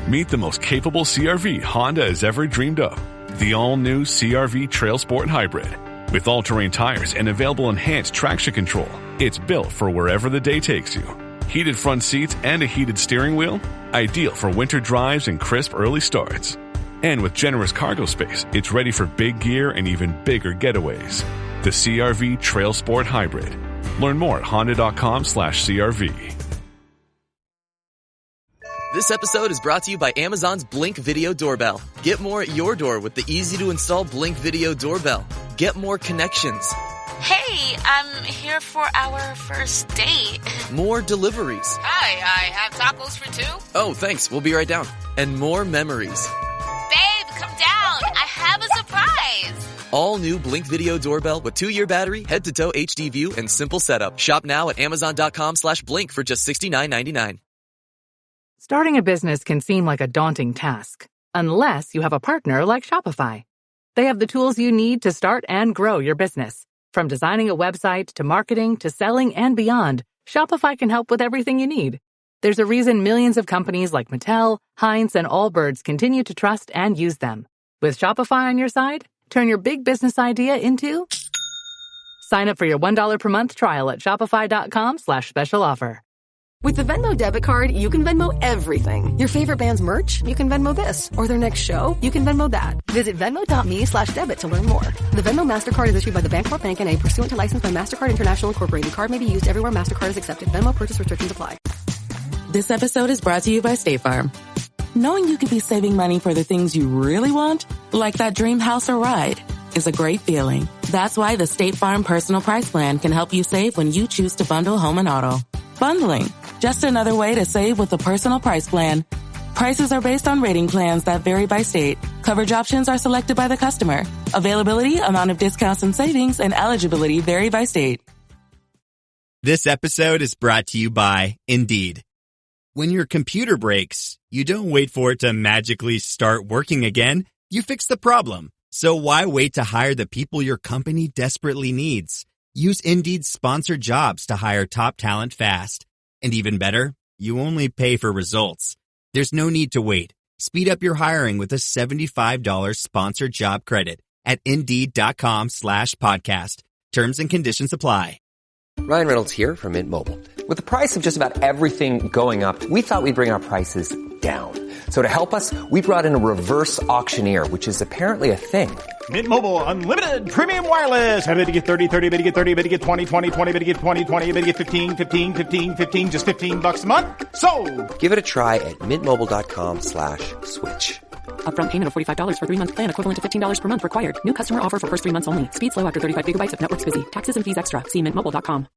Meet the most capable CR-V Honda has ever dreamed of. The all-new CR-V Trail Sport Hybrid. With all-terrain tires and available enhanced traction control, it's built for wherever the day takes you. Heated front seats and a heated steering wheel, ideal for winter drives and crisp early starts. And with generous cargo space, it's ready for big gear and even bigger getaways. The CR-V Trail Sport Hybrid. Learn more at honda.com/CRV. This episode is brought to you by Amazon's Blink Video Doorbell. Get more at your door with the easy-to-install Blink Video Doorbell. Get more connections. Hey, I'm here for our first date. More deliveries. Hi, I have tacos for two. Oh, thanks. We'll be right down. And more memories. Babe, come down. I have a surprise. All new Blink Video Doorbell with 2-year battery, head-to-toe HD view, and simple setup. Shop now at amazon.com/blink for just $69.99. Starting a business can seem like a daunting task, unless you have a partner like Shopify. They have the tools you need to start and grow your business. From designing a website to marketing to selling and beyond, Shopify can help with everything you need. There's a reason millions of companies like Mattel, Heinz, and Allbirds continue to trust and use them. With Shopify on your side, turn your big business idea into... Sign up for your $1 per month trial at shopify.com/special offer. With the Venmo debit card, you can Venmo everything. Your favorite band's merch? You can Venmo this. Or their next show? You can Venmo that. Visit Venmo.me/debit to learn more. The Venmo MasterCard is issued by the Bancorp Bank N.A. pursuant to license by MasterCard International Incorporated. Card may be used everywhere MasterCard is accepted. Venmo purchase restrictions apply. This episode is brought to you by State Farm. Knowing you could be saving money for the things you really want, like that dream house or ride, is a great feeling. That's why the State Farm Personal Price Plan can help you save when you choose to bundle home and auto. Bundling, just another way to save with the Personal Price Plan. Prices are based on rating plans that vary by state. Coverage options are selected by the customer. Availability, amount of discounts and savings, and eligibility vary by state. This episode is brought to you by Indeed. When your computer breaks, you don't wait for it to magically start working again. You fix the problem. So why wait to hire the people your company desperately needs? Use Indeed's sponsored jobs to hire top talent fast. And even better, you only pay for results. There's no need to wait. Speed up your hiring with a $75 sponsored job credit at Indeed.com/podcast. Terms and conditions apply. Ryan Reynolds here from Mint Mobile. With the price of just about everything going up, we thought we'd bring our prices down. So to help us, we brought in a reverse auctioneer, which is apparently a thing. Mint Mobile Unlimited Premium Wireless. How to get 30, 30, bit to get 30, bit to get 20, 20, 20, bit to get 20, 20, bit to get 15, 15, 15, 15, just $15 a month? Sold! Give it a try at mintmobile.com/switch. Upfront payment of $45 for 3-month plan, equivalent to $15 per month required. New customer offer for first 3 months only. Speed slow after 35 gigabytes if network's busy. Taxes and fees extra. See mintmobile.com.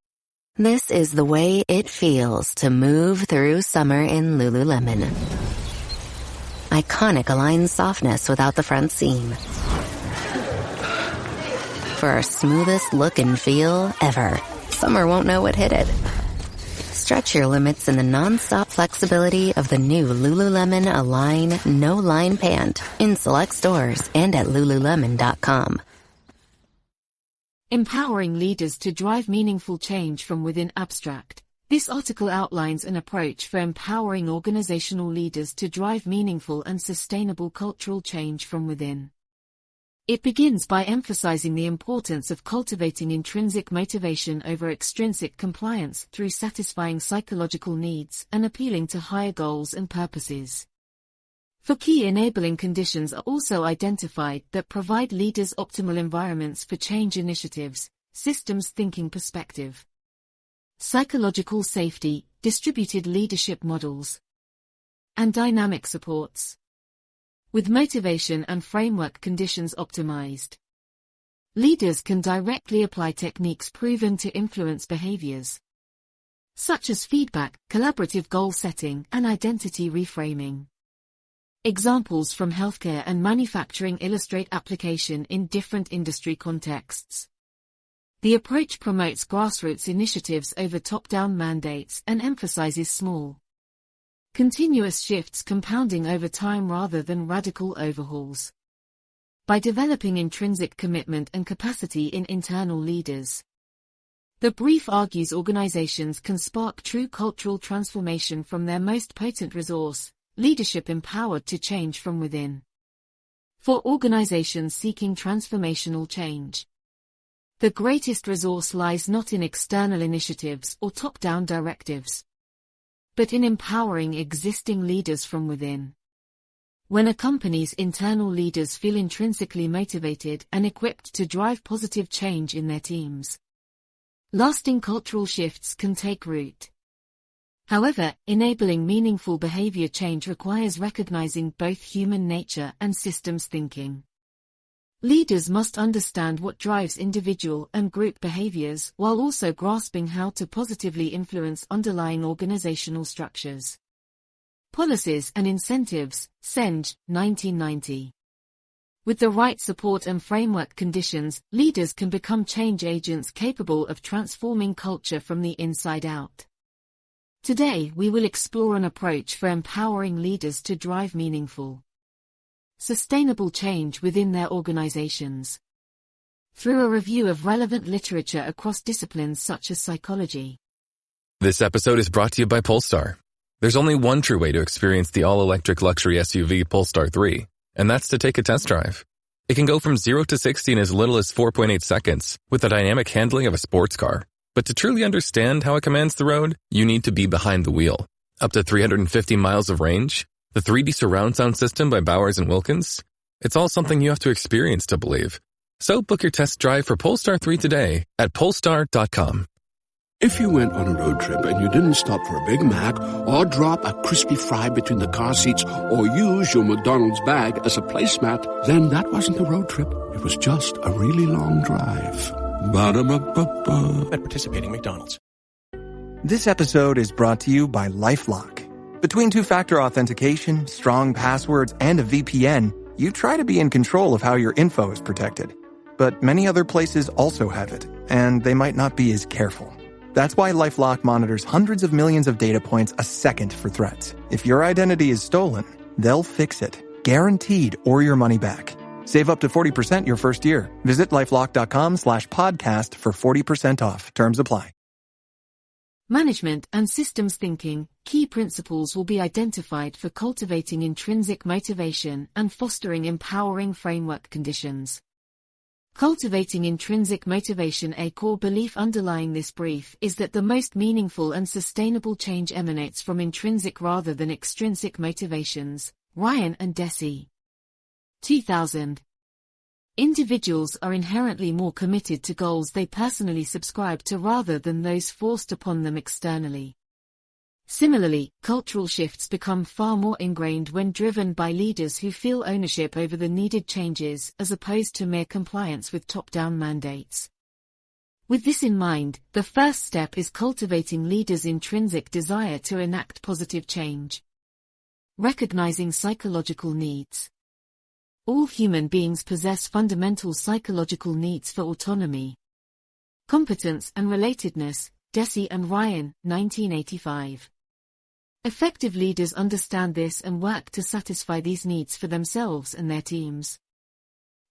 This is the way it feels to move through summer in Lululemon. Iconic Align softness without the front seam. For our smoothest look and feel ever. Summer won't know what hit it. Stretch your limits in the non-stop flexibility of the new Lululemon Align No Line Pant in select stores and at Lululemon.com. Empowering leaders to drive meaningful change from within abstract. This article outlines an approach for empowering organizational leaders to drive meaningful and sustainable cultural change from within. It begins by emphasizing the importance of cultivating intrinsic motivation over extrinsic compliance through satisfying psychological needs and appealing to higher goals and purposes. For key enabling conditions are also identified that provide leaders optimal environments for change initiatives, systems thinking perspective, psychological safety, distributed leadership models, and dynamic supports. With motivation and framework conditions optimized, leaders can directly apply techniques proven to influence behaviors, such as feedback, collaborative goal setting, and identity reframing. Examples from healthcare and manufacturing illustrate application in different industry contexts. The approach promotes grassroots initiatives over top-down mandates and emphasizes small, continuous shifts compounding over time rather than radical overhauls. By developing intrinsic commitment and capacity in internal leaders, the brief argues organizations can spark true cultural transformation from their most potent resource, leadership empowered to change from within. For organizations seeking transformational change, the greatest resource lies not in external initiatives or top-down directives, but in empowering existing leaders from within. When a company's internal leaders feel intrinsically motivated and equipped to drive positive change in their teams, lasting cultural shifts can take root. However, enabling meaningful behavior change requires recognizing both human nature and systems thinking. Leaders must understand what drives individual and group behaviors while also grasping how to positively influence underlying organizational structures. Policies and Incentives, Senge, 1990. With the right support and framework conditions, leaders can become change agents capable of transforming culture from the inside out. Today, we will explore an approach for empowering leaders to drive meaningful, sustainable change within their organizations. Through a review of relevant literature across disciplines such as psychology. This episode is brought to you by Polestar. There's only one true way to experience the all-electric luxury SUV Polestar 3, and that's to take a test drive. It can go from 0 to 60 in as little as 4.8 seconds with the dynamic handling of a sports car. But to truly understand how it commands the road, you need to be behind the wheel. Up to 350 miles of range, the 3D surround sound system by Bowers & Wilkins. It's all something you have to experience to believe. So book your test drive for Polestar 3 today at Polestar.com. If you went on a road trip and you didn't stop for a Big Mac or drop a crispy fry between the car seats or use your McDonald's bag as a placemat, then that wasn't a road trip. It was just a really long drive. Ba-da-ba-ba-ba. At participating McDonald's. This episode is brought to you by LifeLock. Between two-factor authentication, strong passwords, and a VPN, you try to be in control of how your info is protected. But many other places also have it, and they might not be as careful. That's why LifeLock monitors hundreds of millions of data points a second for threats. If your identity is stolen, they'll fix it, guaranteed, or your money back. Save up to 40% your first year. Visit LifeLock.com/podcast for 40% off. Terms apply. Management and systems thinking, key principles will be identified for cultivating intrinsic motivation and fostering empowering framework conditions. Cultivating intrinsic motivation. A core belief underlying this brief is that the most meaningful and sustainable change emanates from intrinsic rather than extrinsic motivations. Ryan and Deci. 2000. Individuals are inherently more committed to goals they personally subscribe to rather than those forced upon them externally. Similarly, cultural shifts become far more ingrained when driven by leaders who feel ownership over the needed changes as opposed to mere compliance with top-down mandates. With this in mind, the first step is cultivating leaders' intrinsic desire to enact positive change. Recognizing psychological needs. All human beings possess fundamental psychological needs for autonomy, competence and relatedness. Deci and Ryan, 1985. Effective leaders understand this and work to satisfy these needs for themselves and their teams.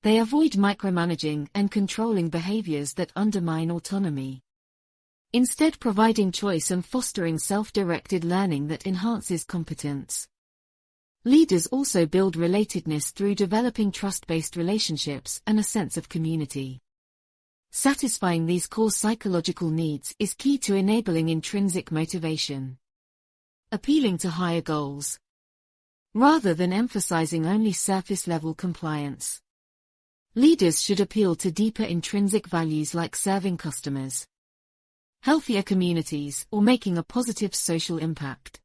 They avoid micromanaging and controlling behaviors that undermine autonomy, instead providing choice and fostering self-directed learning that enhances competence. Leaders also build relatedness through developing trust-based relationships and a sense of community. Satisfying these core psychological needs is key to enabling intrinsic motivation. Appealing to higher goals, rather than emphasizing only surface-level compliance. Leaders should appeal to deeper intrinsic values like serving customers, healthier communities, or making a positive social impact.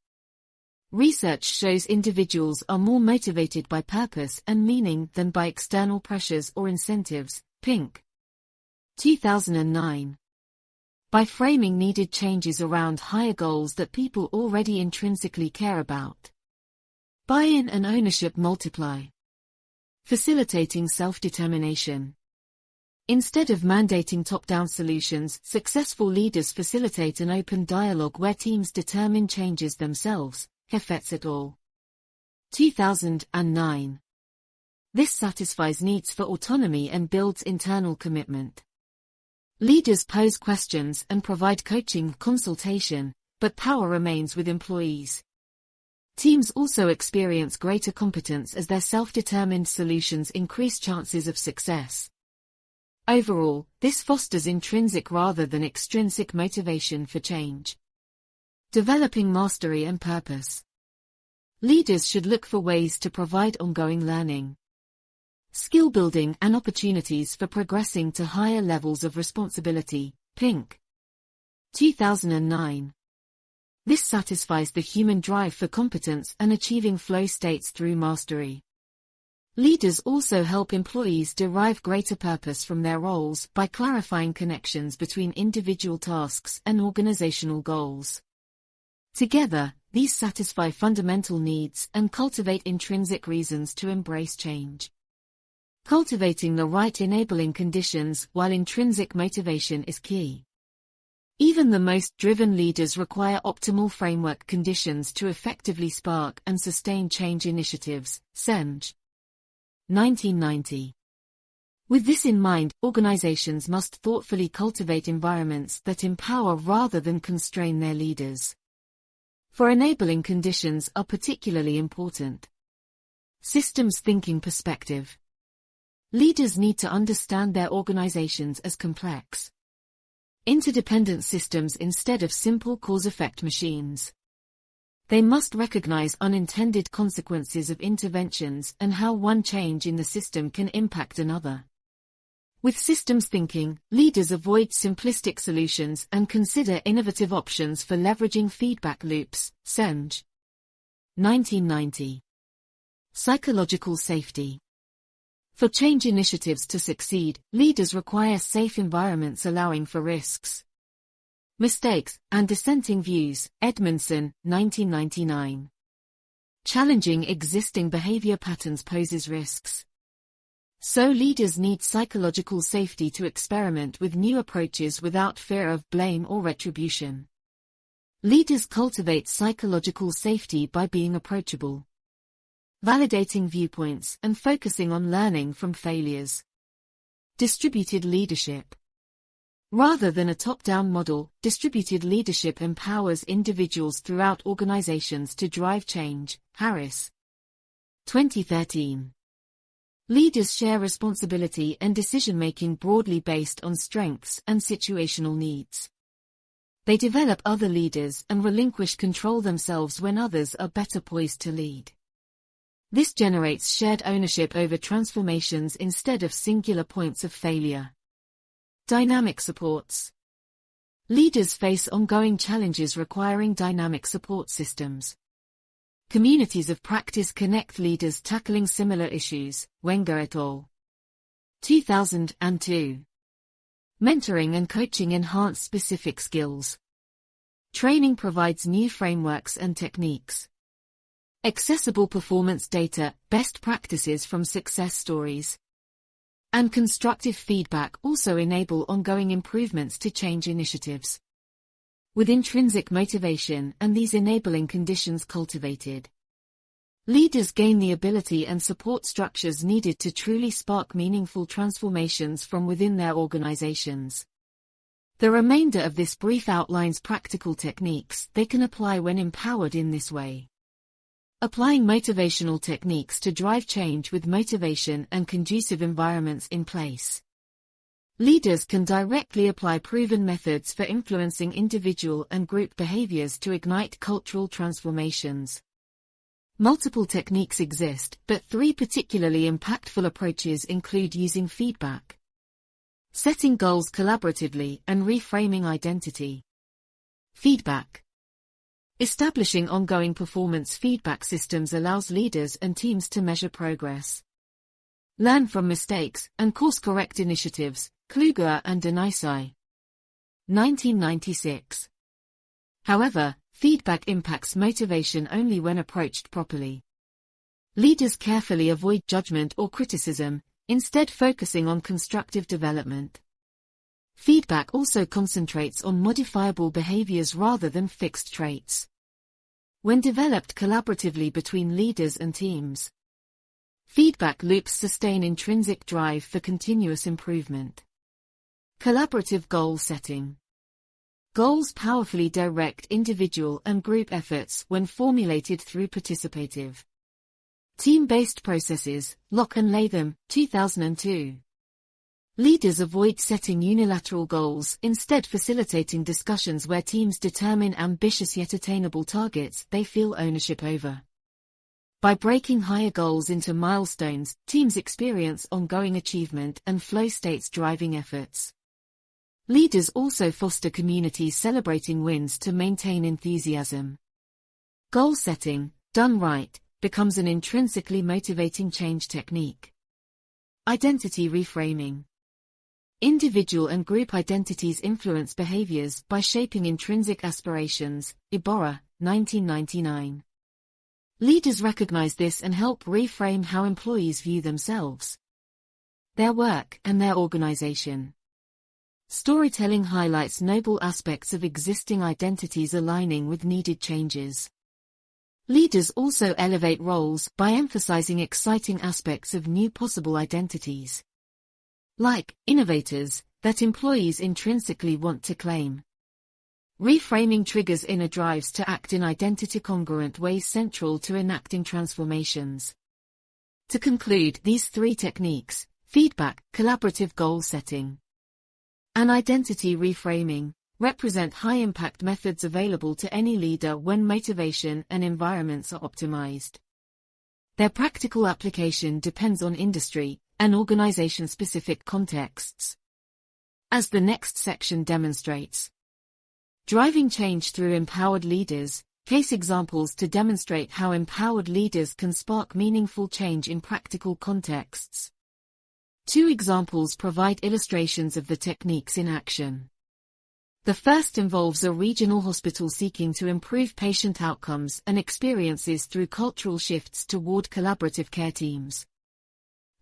Research shows individuals are more motivated by purpose and meaning than by external pressures or incentives. Pink. 2009. By framing needed changes around higher goals that people already intrinsically care about. Buy-in and ownership multiply. Facilitating self-determination. Instead of mandating top-down solutions, successful leaders facilitate an open dialogue where teams determine changes themselves. Hefetz et al. 2009. This satisfies needs for autonomy and builds internal commitment. Leaders pose questions and provide coaching, consultation, but power remains with employees. Teams also experience greater competence as their self-determined solutions increase chances of success. Overall, this fosters intrinsic rather than extrinsic motivation for change. Developing mastery and purpose. Leaders should look for ways to provide ongoing learning, skill building and opportunities for progressing to higher levels of responsibility. Pink. 2009. This satisfies the human drive for competence and achieving flow states through mastery. Leaders also help employees derive greater purpose from their roles by clarifying connections between individual tasks and organizational goals. Together, these satisfy fundamental needs and cultivate intrinsic reasons to embrace change. Cultivating the right enabling conditions while intrinsic motivation is key. Even the most driven leaders require optimal framework conditions to effectively spark and sustain change initiatives. Semj. 1990. With this in mind, organizations must thoughtfully cultivate environments that empower rather than constrain their leaders. For enabling conditions are particularly important. Systems thinking perspective. Leaders need to understand their organizations as complex, interdependent systems instead of simple cause-effect machines. They must recognize unintended consequences of interventions and how one change in the system can impact another. With systems thinking, leaders avoid simplistic solutions and consider innovative options for leveraging feedback loops. Semj. 1990. Psychological safety. For change initiatives to succeed, leaders require safe environments allowing for risks, mistakes, and dissenting views. Edmondson, 1999. Challenging existing behavior patterns poses risks. So leaders need psychological safety to experiment with new approaches without fear of blame or retribution. Leaders cultivate psychological safety by being approachable, validating viewpoints, and focusing on learning from failures. Distributed leadership. Rather than a top-down model, distributed leadership empowers individuals throughout organizations to drive change. Harris. 2013. Leaders share responsibility and decision-making broadly based on strengths and situational needs. They develop other leaders and relinquish control themselves when others are better poised to lead. This generates shared ownership over transformations instead of singular points of failure. Dynamic supports. Leaders face ongoing challenges requiring dynamic support systems. Communities of practice connect leaders tackling similar issues. Wenger et al. 2002. Mentoring and coaching enhance specific skills. Training provides new frameworks and techniques. Accessible performance data, best practices from success stories, and constructive feedback also enable ongoing improvements to change initiatives. With intrinsic motivation and these enabling conditions cultivated, leaders gain the ability and support structures needed to truly spark meaningful transformations from within their organizations. The remainder of this brief outlines practical techniques they can apply when empowered in this way. Applying motivational techniques to drive change with motivation and conducive environments in place. Leaders can directly apply proven methods for influencing individual and group behaviors to ignite cultural transformations. Multiple techniques exist, but 3 particularly impactful approaches include using feedback, setting goals collaboratively, and reframing identity. Feedback. Establishing ongoing performance feedback systems allows leaders and teams to measure progress, learn from mistakes, and course-correct initiatives. Kluger and Denisai. 1996. However, feedback impacts motivation only when approached properly. Leaders carefully avoid judgment or criticism, instead focusing on constructive development. Feedback also concentrates on modifiable behaviors rather than fixed traits. When developed collaboratively between leaders and teams, feedback loops sustain intrinsic drive for continuous improvement. Collaborative goal setting. Goals powerfully direct individual and group efforts when formulated through participative, team-based processes. Locke and Latham, 2002. Leaders avoid setting unilateral goals, instead facilitating discussions where teams determine ambitious yet attainable targets they feel ownership over. By breaking higher goals into milestones, teams experience ongoing achievement and flow states driving efforts. Leaders also foster communities celebrating wins to maintain enthusiasm. Goal setting, done right, becomes an intrinsically motivating change technique. Identity reframing. Individual and group identities influence behaviors by shaping intrinsic aspirations. Iborra, 1999. Leaders recognize this and help reframe how employees view themselves, their work, and their organization. Storytelling highlights noble aspects of existing identities aligning with needed changes. Leaders also elevate roles by emphasizing exciting aspects of new possible identities, like innovators, that employees intrinsically want to claim. Reframing triggers inner drives to act in identity-congruent ways central to enacting transformations. To conclude, these three techniques, feedback, collaborative goal setting, and identity reframing, represent high-impact methods available to any leader when motivation and environments are optimized. Their practical application depends on industry and organization-specific contexts. As the next section demonstrates, driving change through empowered leaders, case examples to demonstrate how empowered leaders can spark meaningful change in practical contexts. Two examples provide illustrations of the techniques in action. The first involves a regional hospital seeking to improve patient outcomes and experiences through cultural shifts toward collaborative care teams.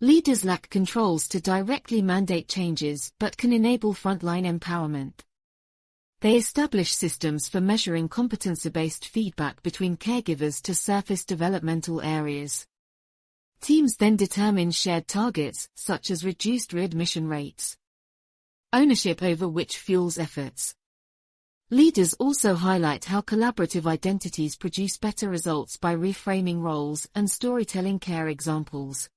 Leaders lack controls to directly mandate changes but can enable frontline empowerment. They establish systems for measuring competency-based feedback between caregivers to surface developmental areas. Teams then determine shared targets, such as reduced readmission rates, ownership over which fuels efforts. Leaders also highlight how collaborative identities produce better results by reframing roles and storytelling care examples.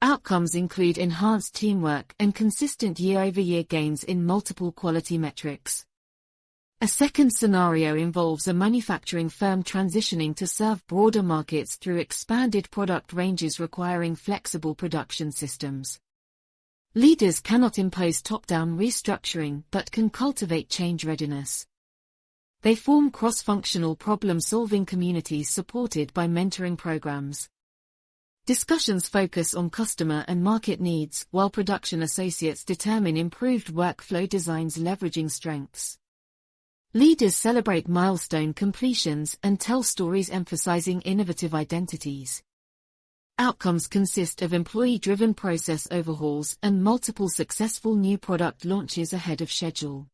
Outcomes include enhanced teamwork and consistent year-over-year gains in multiple quality metrics. A second scenario involves a manufacturing firm transitioning to serve broader markets through expanded product ranges requiring flexible production systems. Leaders cannot impose top-down restructuring but can cultivate change readiness. They form cross-functional problem-solving communities supported by mentoring programs. Discussions focus on customer and market needs, while production associates determine improved workflow designs leveraging strengths. Leaders celebrate milestone completions and tell stories emphasizing innovative identities. Outcomes consist of employee-driven process overhauls and multiple successful new product launches ahead of schedule.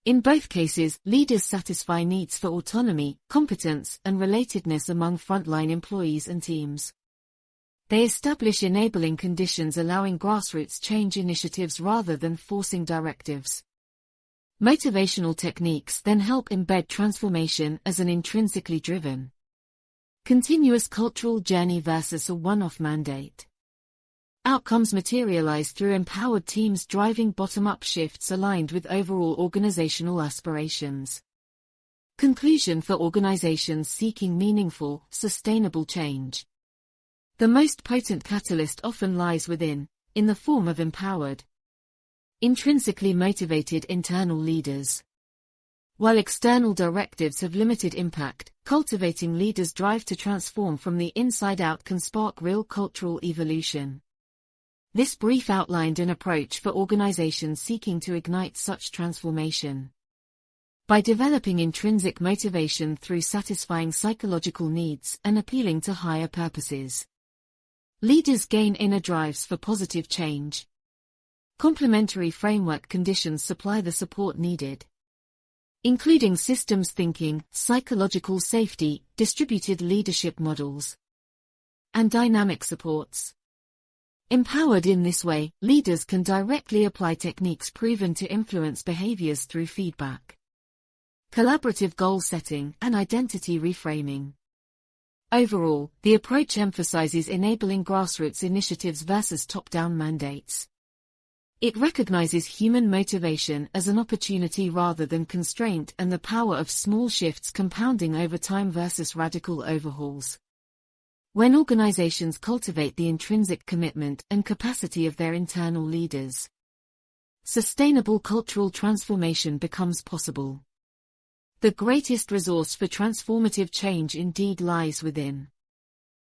In both cases, leaders satisfy needs for autonomy, competence, and relatedness among frontline employees and teams. They establish enabling conditions allowing grassroots change initiatives rather than forcing directives. Motivational techniques then help embed transformation as an intrinsically driven, continuous cultural journey versus a one-off mandate. Outcomes materialize through empowered teams driving bottom-up shifts aligned with overall organizational aspirations. Conclusion for organizations seeking meaningful, sustainable change. The most potent catalyst often lies within, in the form of empowered, intrinsically motivated internal leaders. While external directives have limited impact, cultivating leaders' drive to transform from the inside out can spark real cultural evolution. This brief outlined an approach for organizations seeking to ignite such transformation. By developing intrinsic motivation through satisfying psychological needs and appealing to higher purposes, leaders gain inner drives for positive change. Complementary framework conditions supply the support needed, including systems thinking, psychological safety, distributed leadership models, and dynamic supports. Empowered in this way, leaders can directly apply techniques proven to influence behaviors through feedback, collaborative goal setting, and identity reframing. Overall, the approach emphasizes enabling grassroots initiatives versus top-down mandates. It recognizes human motivation as an opportunity rather than constraint and the power of small shifts compounding over time versus radical overhauls. When organizations cultivate the intrinsic commitment and capacity of their internal leaders, sustainable cultural transformation becomes possible. The greatest resource for transformative change indeed lies within.